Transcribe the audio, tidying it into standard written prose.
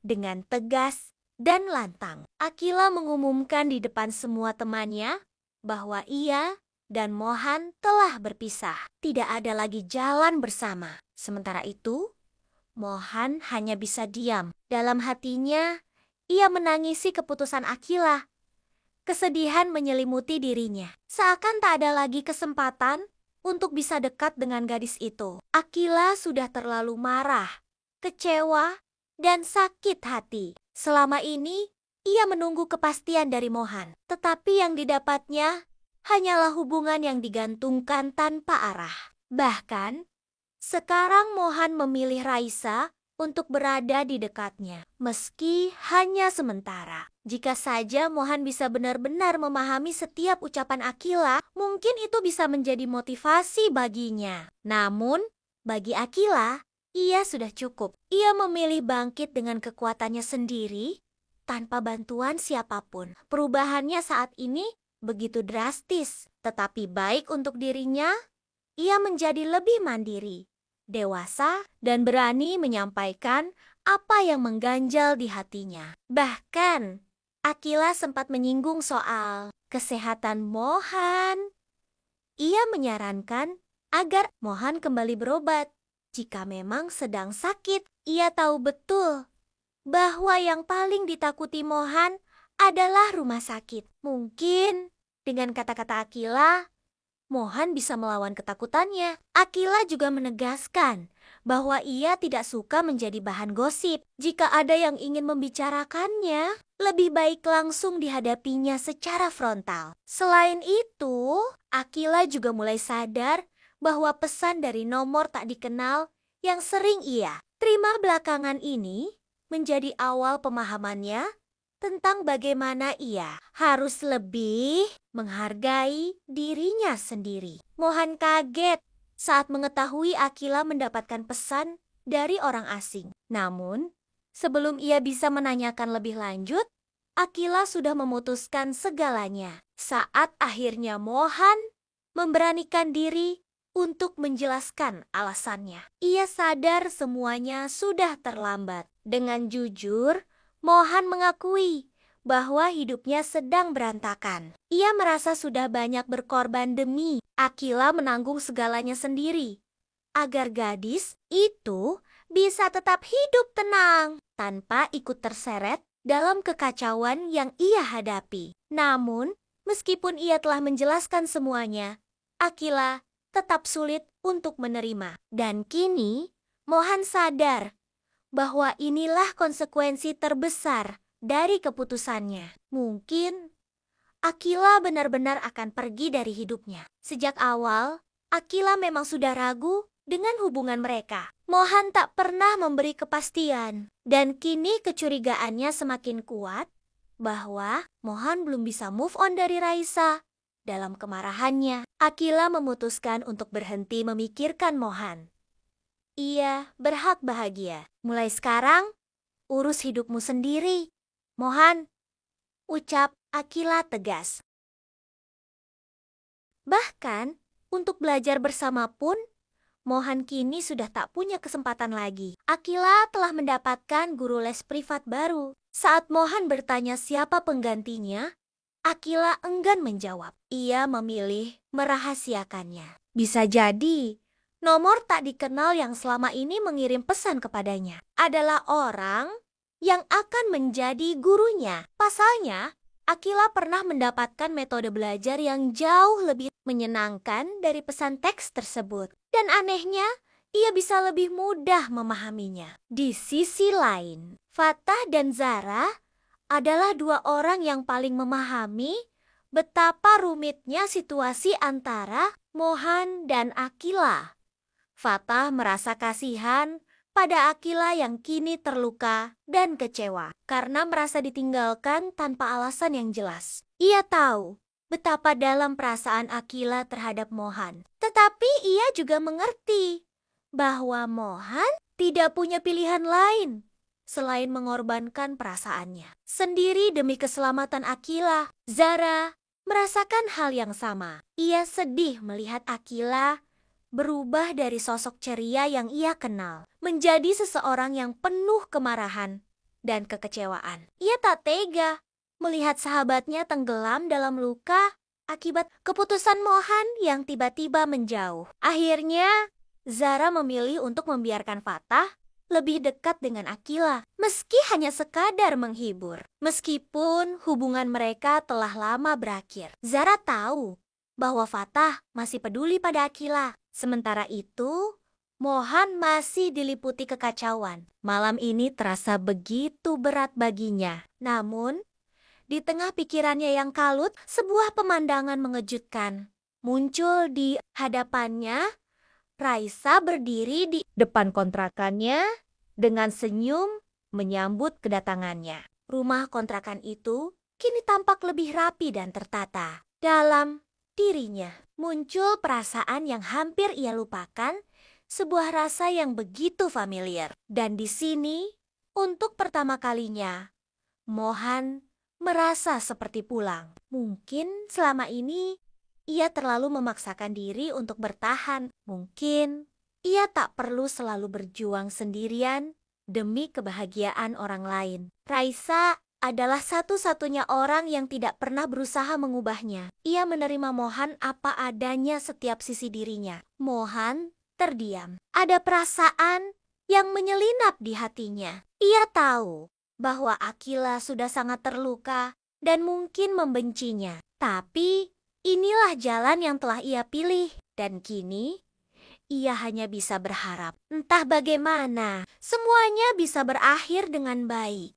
Dengan tegas dan lantang, Akila mengumumkan di depan semua temannya bahwa ia dan Mohan telah berpisah. Tidak ada lagi jalan bersama. Sementara itu, Mohan hanya bisa diam. Dalam hatinya, ia menangisi keputusan Akila. Kesedihan menyelimuti dirinya. Seakan tak ada lagi kesempatan untuk bisa dekat dengan gadis itu. Akila sudah terlalu marah, kecewa, dan sakit hati. Selama ini, ia menunggu kepastian dari Mohan. Tetapi yang didapatnya hanyalah hubungan yang digantungkan tanpa arah. Bahkan, sekarang Mohan memilih Raisa untuk berada di dekatnya, meski hanya sementara. Jika saja Mohan bisa benar-benar memahami setiap ucapan Akila, mungkin itu bisa menjadi motivasi baginya. Namun, bagi Akila, ia sudah cukup. Ia memilih bangkit dengan kekuatannya sendiri, tanpa bantuan siapapun. Perubahannya saat ini begitu drastis, tetapi baik untuk dirinya. Ia menjadi lebih mandiri, dewasa, dan berani menyampaikan apa yang mengganjal di hatinya. Bahkan, Akila sempat menyinggung soal kesehatan Mohan. Ia menyarankan agar Mohan kembali berobat. Jika memang sedang sakit, ia tahu betul bahwa yang paling ditakuti Mohan adalah rumah sakit. Mungkin dengan kata-kata Akila, Mohan bisa melawan ketakutannya. Akila juga menegaskan bahwa ia tidak suka menjadi bahan gosip. Jika ada yang ingin membicarakannya, lebih baik langsung dihadapinya secara frontal. Selain itu, Akila juga mulai sadar bahwa pesan dari nomor tak dikenal yang sering ia terima belakangan ini menjadi awal pemahamannya tentang bagaimana ia harus lebih menghargai dirinya sendiri. Mohan kaget saat mengetahui Akila mendapatkan pesan dari orang asing. Namun, sebelum ia bisa menanyakan lebih lanjut, Akila sudah memutuskan segalanya. Saat akhirnya Mohan memberanikan diri untuk menjelaskan alasannya. Ia sadar semuanya sudah terlambat. Dengan jujur, Mohan mengakui bahwa hidupnya sedang berantakan. Ia merasa sudah banyak berkorban demi Akila menanggung segalanya sendiri, agar gadis itu bisa tetap hidup tenang tanpa ikut terseret dalam kekacauan yang ia hadapi. Namun, meskipun ia telah menjelaskan semuanya, Akila tetap sulit untuk menerima. Dan kini, Mohan sadar bahwa inilah konsekuensi terbesar dari keputusannya. Mungkin Akila benar-benar akan pergi dari hidupnya. Sejak awal, Akila memang sudah ragu dengan hubungan mereka. Mohan tak pernah memberi kepastian, dan kini kecurigaannya semakin kuat bahwa Mohan belum bisa move on dari Raisa. Dalam kemarahannya, Akila memutuskan untuk berhenti memikirkan Mohan. Ia berhak bahagia. Mulai sekarang, urus hidupmu sendiri, Mohan, ucap Akila tegas. Bahkan, untuk belajar bersama pun, Mohan kini sudah tak punya kesempatan lagi. Akila telah mendapatkan guru les privat baru. Saat Mohan bertanya siapa penggantinya, Akila enggan menjawab. Ia memilih merahasiakannya. Bisa jadi, nomor tak dikenal yang selama ini mengirim pesan kepadanya adalah orang yang akan menjadi gurunya. Pasalnya, Akila pernah mendapatkan metode belajar yang jauh lebih menyenangkan dari pesan teks tersebut. Dan anehnya, ia bisa lebih mudah memahaminya. Di sisi lain, Fatah dan Zara adalah dua orang yang paling memahami betapa rumitnya situasi antara Mohan dan Akila. Fatah merasa kasihan pada Akila yang kini terluka dan kecewa karena merasa ditinggalkan tanpa alasan yang jelas. Ia tahu betapa dalam perasaan Akila terhadap Mohan, tetapi ia juga mengerti bahwa Mohan tidak punya pilihan lain selain mengorbankan perasaannya sendiri demi keselamatan Akila. Zara merasakan hal yang sama. Ia sedih melihat Akila berubah dari sosok ceria yang ia kenal menjadi seseorang yang penuh kemarahan dan kekecewaan. Ia tak tega melihat sahabatnya tenggelam dalam luka akibat keputusan Mohan yang tiba-tiba menjauh. Akhirnya, Zara memilih untuk membiarkan Fatah lebih dekat dengan Akila, meski hanya sekadar menghibur. Meskipun hubungan mereka telah lama berakhir, Zara tahu bahwa Fatah masih peduli pada Akila. Sementara itu, Mohan masih diliputi kekacauan. Malam ini terasa begitu berat baginya. Namun, di tengah pikirannya yang kalut, sebuah pemandangan mengejutkan muncul di hadapannya. Raisa berdiri di depan kontrakannya dengan senyum menyambut kedatangannya. Rumah kontrakan itu kini tampak lebih rapi dan tertata. Dalam dirinya muncul perasaan yang hampir ia lupakan, sebuah rasa yang begitu familiar. Dan di sini, untuk pertama kalinya, Mohan merasa seperti pulang. Mungkin selama ini ia terlalu memaksakan diri untuk bertahan. Mungkin ia tak perlu selalu berjuang sendirian demi kebahagiaan orang lain. Raisa adalah satu-satunya orang yang tidak pernah berusaha mengubahnya. Ia menerima Mohan apa adanya setiap sisi dirinya. Mohan terdiam. Ada perasaan yang menyelinap di hatinya. Ia tahu bahwa Akila sudah sangat terluka dan mungkin membencinya. Tapi inilah jalan yang telah ia pilih, dan kini ia hanya bisa berharap. Entah bagaimana, semuanya bisa berakhir dengan baik.